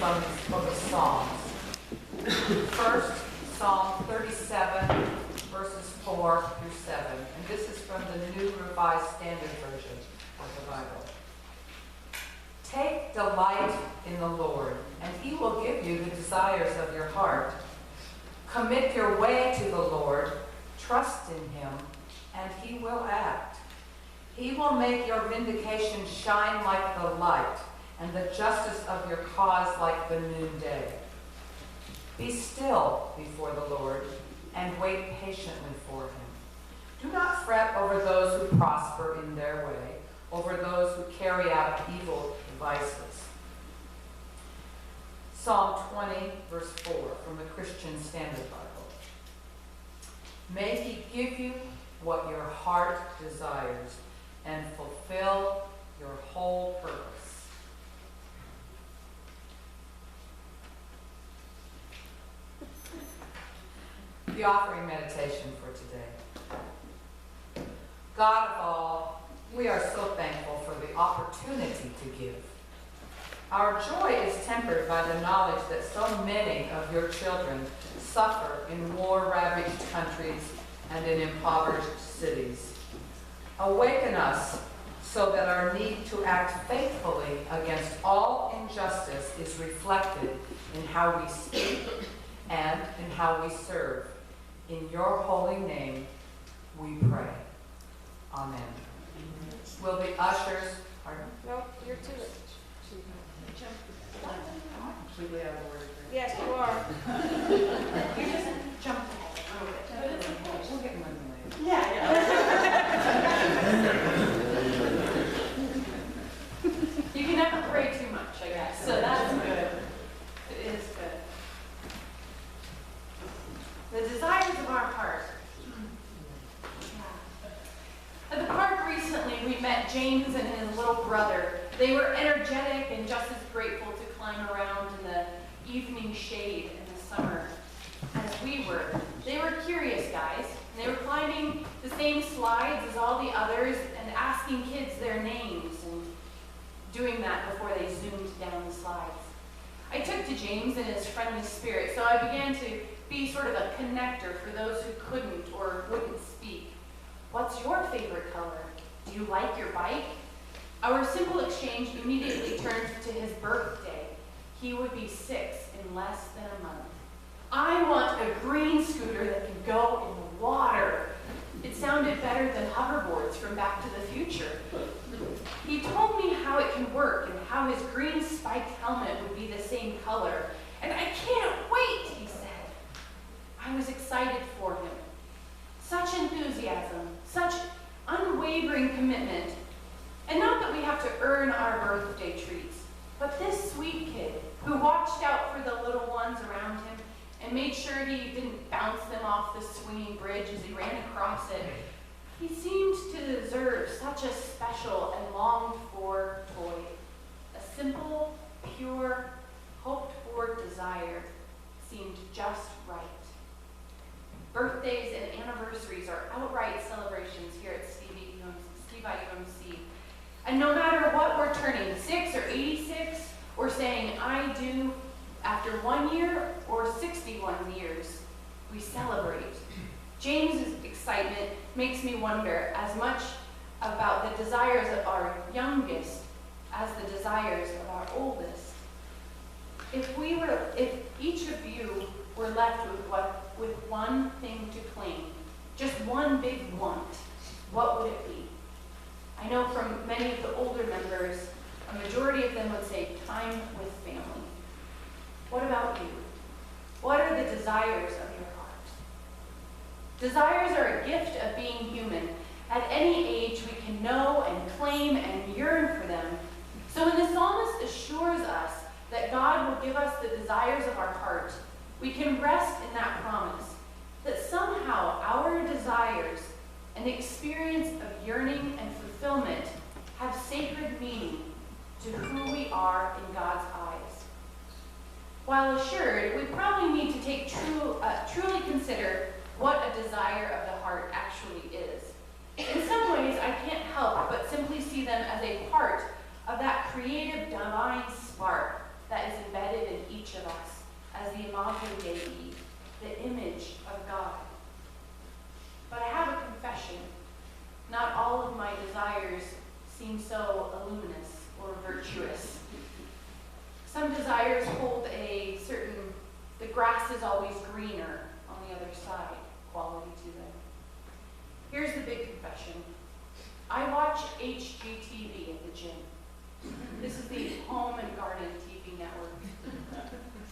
from the book of Psalms. First, Psalm 37, verses 4 through 7. And this is from the New Revised Standard Version of the Bible. Take delight in the Lord, and he will give you the desires of your heart. Commit your way to the Lord, trust in him, and he will act. He will make your vindication shine like the light, and the justice of your cause like the noonday. Be still before the Lord, and wait patiently for him. Do not fret over those who prosper in their way, over those who carry out evil devices. Psalm 20, verse 4, from the Christian Standard Bible. May he give you what your heart desires and fulfill your whole purpose. The offering meditation for today. God of all, we are so thankful for the opportunity to give. Our joy is tempered by the knowledge that so many of your children suffer in war-ravaged countries and in impoverished cities. Awaken us so that our need to act faithfully against all injustice is reflected in how we speak and in how we serve. In your holy name, we pray. Amen. Will the ushers... Pardon? No, you're too late. I'm completely out of order. Yes, you are. You just jumped ahead a little bit. But it's okay. We'll get money later. You can never pray too much, I guess. So that's good. It is good. The desires of our heart. At the park recently, we met James and his little brother. They were energetic and just as grateful to climb around in the evening shade in the summer as we were. They were curious guys, and they were climbing the same slides as all the others and asking kids their names and doing that before they zoomed down the slides. I took to James and his friendly spirit, so I began to be sort of a connector for those who couldn't or wouldn't speak. What's your favorite color? Do you like your bike? Our simple exchange immediately turned to his birthday. He would be 6 in less than a month. I want a green scooter that can go in the water. It sounded better than hoverboards from Back to the Future. He told me how it can work and how his green spiked helmet would be the same color. And I can't wait, he said. I was excited for him. Such enthusiasm, such unwavering commitment. And not that we have to earn our birthday treats, but this sweet kid who watched out for the little ones around him and made sure he didn't bounce them off the swinging bridge as he ran across it, he seemed to deserve such a special and longed-for toy. A simple, pure, hoped-for desire seemed just right. Birthdays and anniversaries are outright celebrations here at Stevie UMC. And no matter what we're turning, 6 or 86, or saying I do after 1 year or 61 years, we celebrate. James's excitement makes me wonder as much about the desires of our youngest as the desires of our oldest. If each of you were left with one thing to claim, just one big want, what would it be? I know from many of the older members, a majority of them would say time with family. What about you? What are the desires of your heart? Desires are a gift of being human. At any age, we can know and claim and yearn for them. So when the psalmist assures us that God will give us the desires of our heart, we can rest in that promise that somehow our desires and experience of yearning and fulfillment have sacred meaning to who we are in God's eyes. While assured, we probably need to take truly consider what a desire of the heart actually is. In some ways, I can't help but simply see them as a part of that creative divine spark that is embedded in as the imago Dei, the image of God. But I have a confession. Not all of my desires seem so luminous or virtuous. Some desires hold a certain, the grass is always greener on the other side quality to them. Here's the big confession. I watch HGTV at the gym. This is the Home and Garden TV network.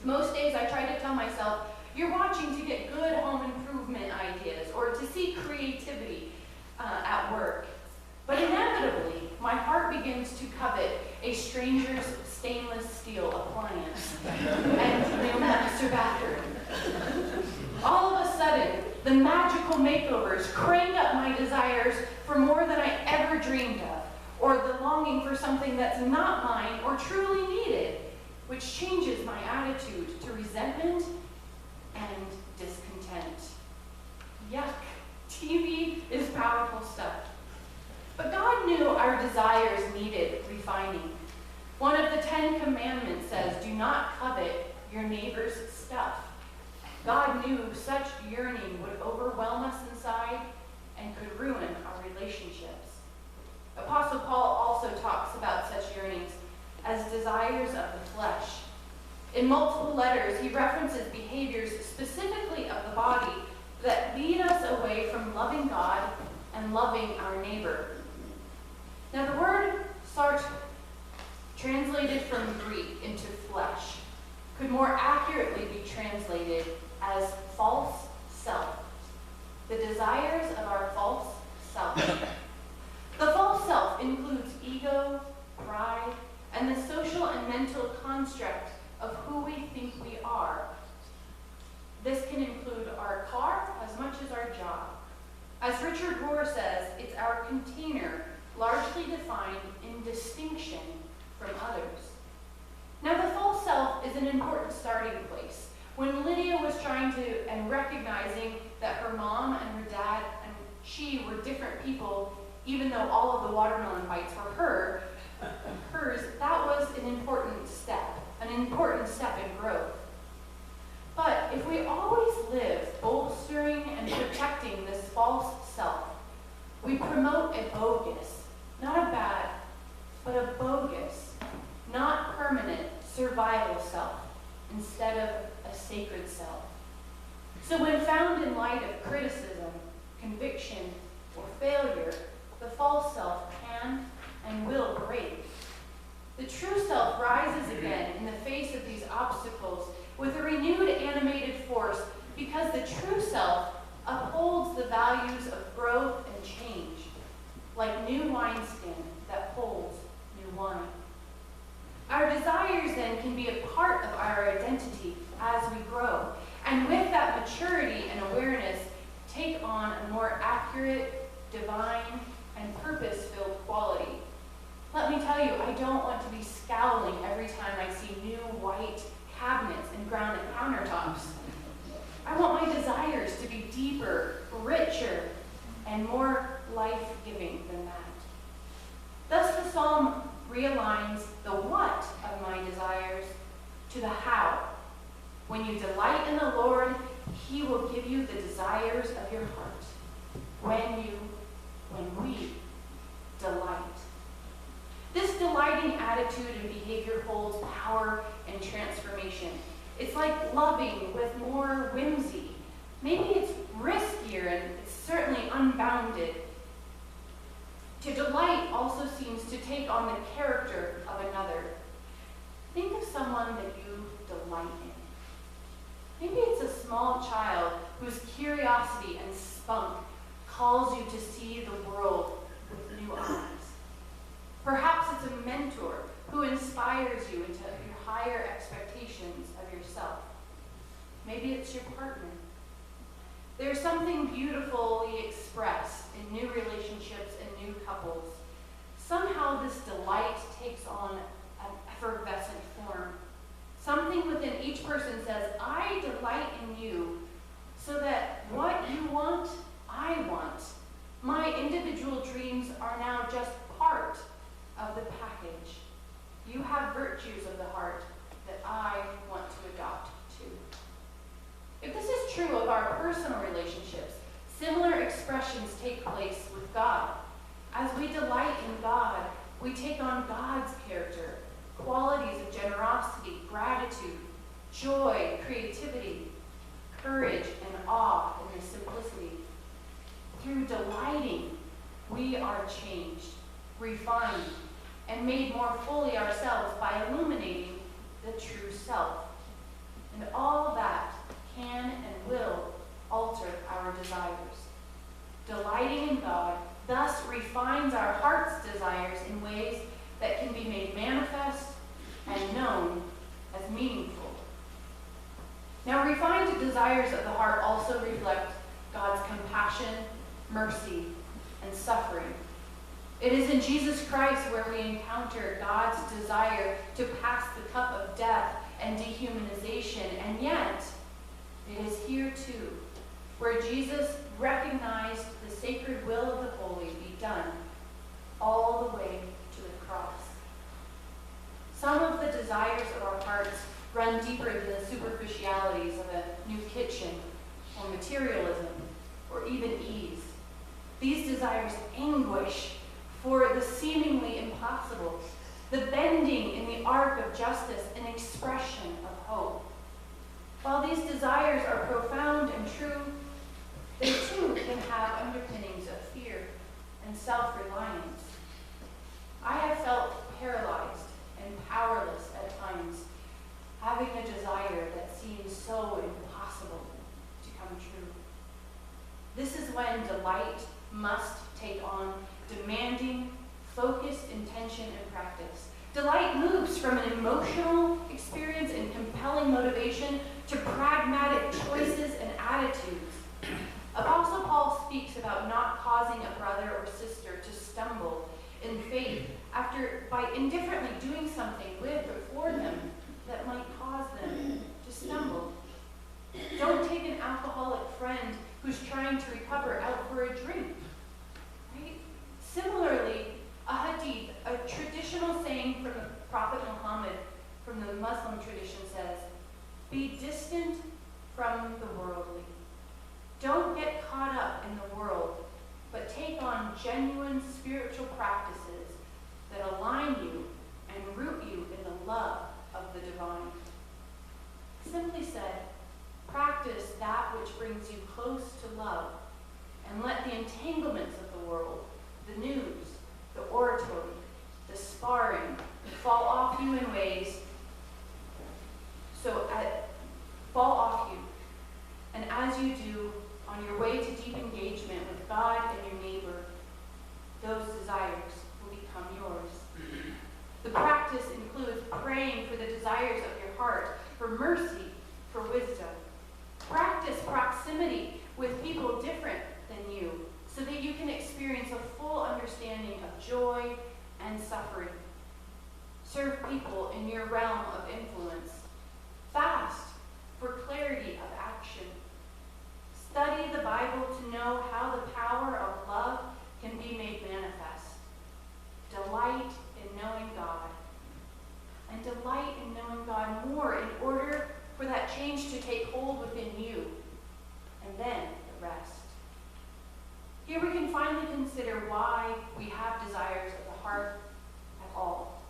Most days I try to tell myself, you're watching to get good home improvement ideas or to see creativity at work. But inevitably, my heart begins to covet a stranger's stainless steel appliance and new master bathroom. All of a sudden, the magical makeovers crank up my desires for more than I ever dreamed of, or the longing for something that's not mine or truly needed, which changes my attitude to resentment and discontent. Yuck, TV is powerful stuff. But God knew our desires needed refining. One of the 10 Commandments says, do not covet your neighbor's stuff. God knew such yearning would overwhelm us inside and could ruin our relationships. Apostle Paul also talks about such yearnings as desires of the flesh. In multiple letters, he references behaviors specifically of the body that lead us away from loving God and loving our neighbor. Now the word "sarx," translated from Greek into flesh, could more accurately be translated as false self. The desires of our false self. The false self includes ego, pride, and the social and mental construct of who we think we are. This can include our car as much as our job. As Richard Rohr says, it's our container largely defined in distinction from others. Now the false self is an important starting place. When Lydia was trying to and recognizing that her mom and her dad and she were different people, even though all of the watermelon bites were hers, that was an important step in growth. But if we always live bolstering and protecting this false self, we promote a bogus, not a bad, but a bogus, not permanent survival self instead of a sacred self. So when found in light of criticism, conviction, or failure, the false self can and will break. The true self rises again in the face of these obstacles with a renewed animated force because the true self upholds the values of growth and change, like new wineskin that holds new wine. Our desires then can be a part of our identity as we grow, and with that maturity and awareness, take on a more accurate, divine, and purpose-filled quality. Let me tell you, I don't want to be scowling every time I see new white cabinets and granite countertops. I want my desires to be deeper, richer, and more life-giving than that. Thus the psalm realigns the what of my desires to the how. When you delight in the Lord, He will give you the desires of your heart. When we delight. This delighting attitude and behavior holds power and transformation. It's like loving with more whimsy. Maybe it's riskier and it's certainly unbounded. To delight also seems to take on the character of another. Think of someone that you delight in. Maybe it's a small child whose curiosity and spunk calls you to see the world with new eyes. Perhaps it's a mentor who inspires you into your higher expectations of yourself. Maybe it's your partner. There's something beautifully expressed in new relationships and new couples. Somehow this delight takes on an effervescent form. Something within each person says, I delight in you, so that what you want, I want. My individual dreams are now just part of the package. You have virtues of the heart that I want to adopt too. personal relationships, similar expressions take place with God. As we delight in God, we take on God's character, qualities of generosity, gratitude, joy, creativity, courage, and awe in the simplicity. Through delighting, we are changed, refined, and made more fully ourselves by illuminating the true self. And all that can and will alter our desires. Delighting in God thus refines our heart's desires in ways that can be made manifest and known as meaningful. Now, refined desires of the heart also reflect God's compassion, mercy, and suffering. It is in Jesus Christ where we encounter God's desire to pass the cup of death and dehumanization, and yet it is here too where Jesus recognized the sacred will of the holy be done all the way to the cross. Some of the desires of our hearts run deeper than the superficialities of a new kitchen or materialism or even ease. These desires anguish for the seemingly impossible, the bending in the arc of justice, an expression of hope. While these desires are profound and true, they too can have underpinnings of fear and self-reliance. I have felt paralyzed and powerless at times, having a desire that seems so impossible to come true. This is when delight must take on demanding, focused intention and practice. Delight moves from an emotional experience and compelling motivation to pragmatic choices and attitudes. Apostle Paul speaks about not causing a brother or sister to stumble in faith by indifferently doing something with or for them that might cause them to stumble. Don't take an alcoholic friend who's trying to recover out for a drink. Right? Similarly, a hadith, a traditional saying from the Prophet Muhammad from the Muslim tradition says, "Be distant from the worldly." Don't get caught up in the world, but take on genuine spiritual practices that align you and root you in the love of the divine. Simply said, practice that which brings you close to love, and let the entanglements of the world, the news, the oratory, the sparring, fall off you in ways fall off you. And as you do, on your way to deep engagement with God and your neighbor, those desires will become yours. The practice includes praying for the desires of your heart, for mercy, for wisdom. Practice proximity with people different than you, so that you can experience a full understanding of joy and suffering. Serve people in your realm of influence. Fast for clarity of action. Study the Bible to know how the power of love can be made manifest. Delight in knowing God. And delight in knowing God more in order for that change to take hold within you. And then the rest. Here we can finally consider why we have desires of the heart at all.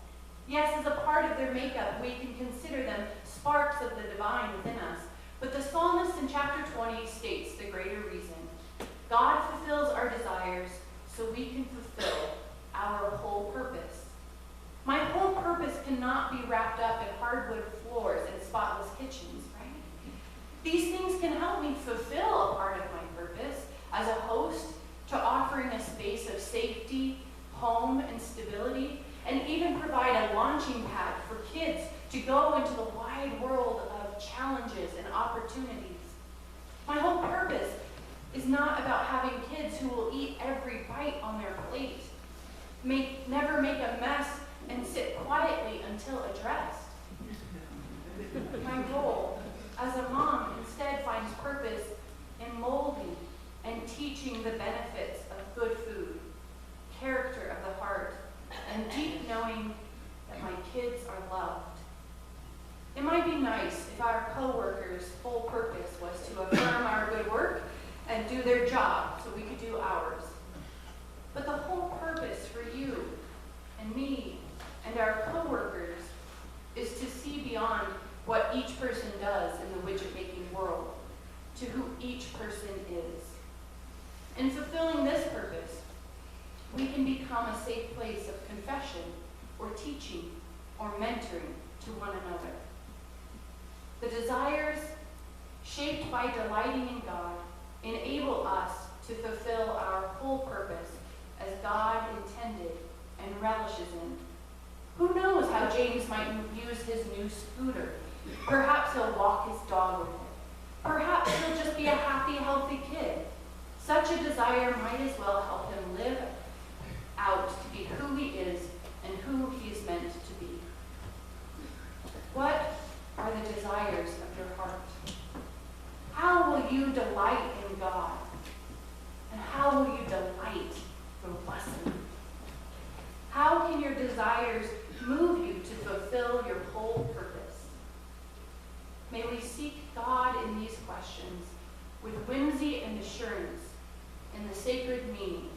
Yes, as a part of their makeup, we can consider them sparks of the divine within us. But the psalmist in chapter 20 states the greater reason. God fulfills our desires so we can fulfill our whole purpose. My whole purpose cannot be wrapped up in hardwood floors and spotless kitchens, right? These things can help me fulfill a part of my purpose as a host to offering a space of safety, home, and stability, and even provide a launching pad for kids to go into the wide world of challenges and opportunities. My whole purpose is not about having kids who will eat every bite on their plate, never make a mess, and sit quietly until addressed. My role as a mom instead finds purpose in molding and teaching the benefits of good food, character of the heart, and deep knowing that my kids are loved. In my might be nice if our co-workers' whole purpose was to affirm our good work and do their job so we could do ours. But the whole purpose for you and me and our co-workers is to see beyond what each person does in the widget-making world to who each person is. In fulfilling this purpose, we can become a safe place of confession or teaching or mentoring to one another. The desires shaped by delighting in God enable us to fulfill our whole purpose as God intended and relishes in. Who knows how James might use his new scooter? Perhaps he'll walk his dog with it. Perhaps he'll just be a happy, healthy kid. Such a desire might as well help him live out to be who he is and who he is meant to be. What are the desires of your heart? How will you delight in God? And how will you delight your blessing? How can your desires move you to fulfill your whole purpose? May we seek God in these questions with whimsy and assurance in the sacred meaning